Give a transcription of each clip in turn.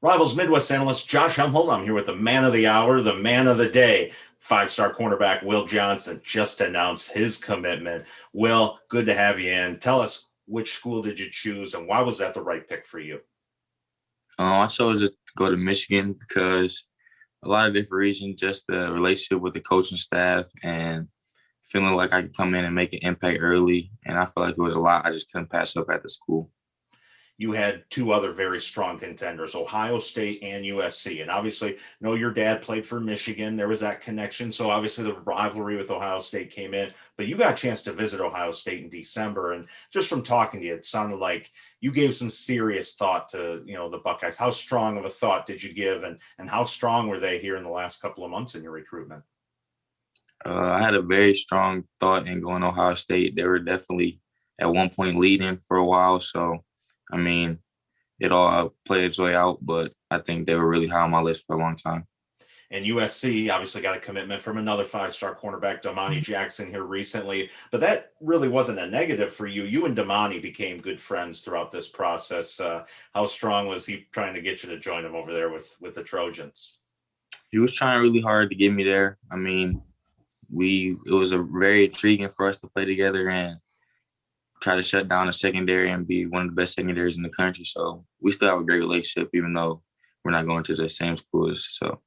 Rivals Midwest analyst Josh Helmholdt. I'm here with the man of the hour, the man of the day. Five-star cornerback Will Johnson just announced his commitment. Will, good to have you in. Tell us, which school did you choose and why was that the right pick for you? I chose to go to Michigan because a lot of different reasons, just the relationship with the coaching staff and feeling like I could come in and make an impact early. And I feel like it was a lot I just couldn't pass up at the school. You had two other very strong contenders, Ohio State and USC. And obviously, know your dad played for Michigan. There was that connection. So obviously the rivalry with Ohio State came in, but you got a chance to visit Ohio State in December. And just from talking to you, it sounded like you gave some serious thought to, the Buckeyes. How strong of a thought did you give, and how strong were they here in the last couple of months in your recruitment? I had a very strong thought in going to Ohio State. They were definitely at one point leading for a while. So, I mean, it all played its way out, but I think they were really high on my list for a long time. And USC obviously got a commitment from another five-star cornerback, Damani Jackson, here recently. But that really wasn't a negative for you. You and Damani became good friends throughout this process. How strong was he trying to get you to join him over there with the Trojans? He was trying really hard to get me there. I mean, it was a very intriguing for us to play together and try to shut down the secondary and be one of the best secondaries in the country. So we still have a great relationship, even though we're not going to the same schools. So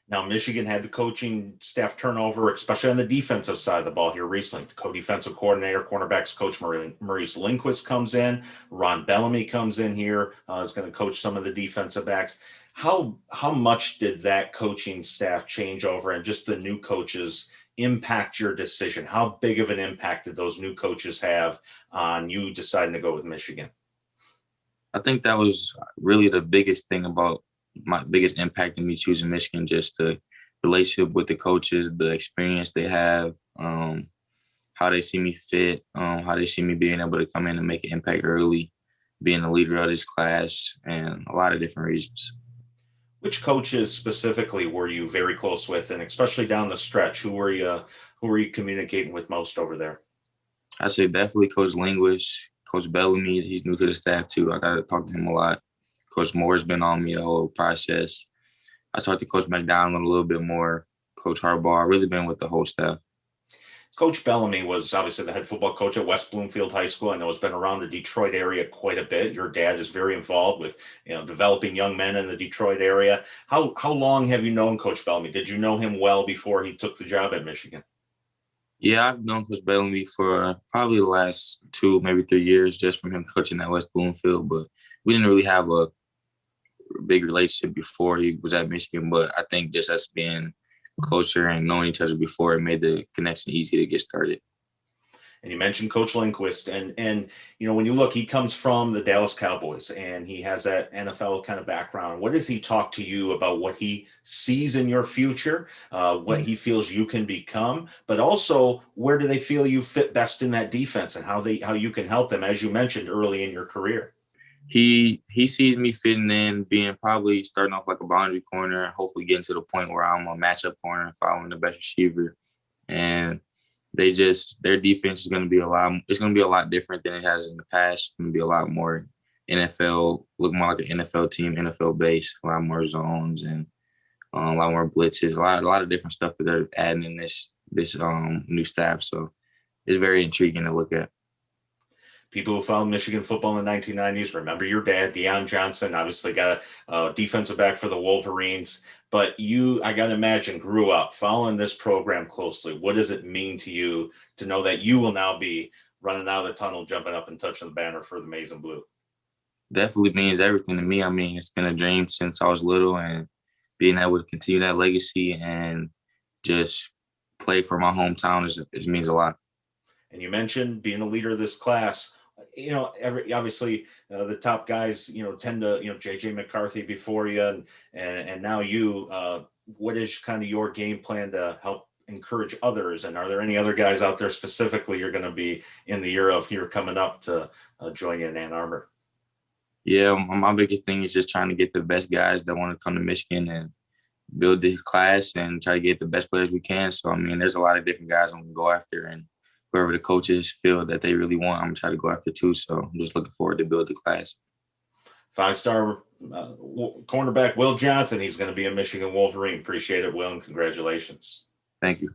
Now, Michigan had the coaching staff turnover, especially on the defensive side of the ball here recently. Co-defensive coordinator, cornerbacks coach Maurice Lindquist comes in. Ron Bellamy comes in here, is going to coach some of the defensive backs. How much did that coaching staff change over and just the new coaches impact your decision? How big of an impact did those new coaches have on you deciding to go with Michigan? I think that was really the biggest thing about my biggest impact in me choosing Michigan, just the relationship with the coaches, the experience they have, how they see me fit, how they see me being able to come in and make an impact early, being the leader of this class, and a lot of different reasons. Which coaches specifically were you very close with, and especially down the stretch, who were you communicating with most over there? I say definitely Coach Linguist, Coach Bellamy. He's new to the staff too. I got to talk to him a lot. Coach Moore's been on me the whole process. I talked to Coach McDonald a little bit more. Coach Harbaugh. I've really been with the whole staff. Coach Bellamy was obviously the head football coach at West Bloomfield High School. I know has been around the Detroit area quite a bit. Your dad is very involved with developing young men in the Detroit area. How long have you known Coach Bellamy? Did you know him well before he took the job at Michigan? Yeah, I've known Coach Bellamy for probably the last 2, maybe 3 years, just from him coaching at West Bloomfield. But we didn't really have a big relationship before he was at Michigan. But I think just us being closer and knowing each other before, it made the connection easy to get started. And you mentioned Coach Lindquist, and when you look, he comes from the Dallas Cowboys, and he has that NFL kind of background. What does he talk to you about? What he sees in your future, what he feels you can become, but also where do they feel you fit best in that defense, and how you can help them, as you mentioned early in your career? He sees me fitting in, being probably starting off like a boundary corner, hopefully getting to the point where I'm a matchup corner and following the best receiver. And their defense is going to be it's going to be a lot different than it has in the past. It's going to be a lot more NFL, look more like an NFL team, NFL base, a lot more zones and a lot more blitzes, a lot of different stuff that they're adding in this new staff. So it's very intriguing to look at. People who followed Michigan football in the 1990s remember your dad, Deion Johnson, obviously got a defensive back for the Wolverines. But you, I got to imagine, grew up following this program closely. What does it mean to you to know that you will now be running out of the tunnel, jumping up and touching the banner for the Maize and Blue? Definitely means everything to me. I mean, it's been a dream since I was little, and being able to continue that legacy and just play for my hometown means a lot. And you mentioned being a leader of this class. Obviously the top guys, tend to, JJ McCarthy before you, and now you. What is kind of your game plan to help encourage others? And are there any other guys out there specifically you're going to be in the year of here coming up to join you in Ann Arbor? Yeah, my biggest thing is just trying to get the best guys that want to come to Michigan and build this class and try to get the best players we can. So, I mean, there's a lot of different guys I'm going to go after, and whoever the coaches feel that they really want, I'm going to try to go after too. So I'm just looking forward to build the class. Five-star cornerback Will Johnson. He's going to be a Michigan Wolverine. Appreciate it, Will, and congratulations. Thank you.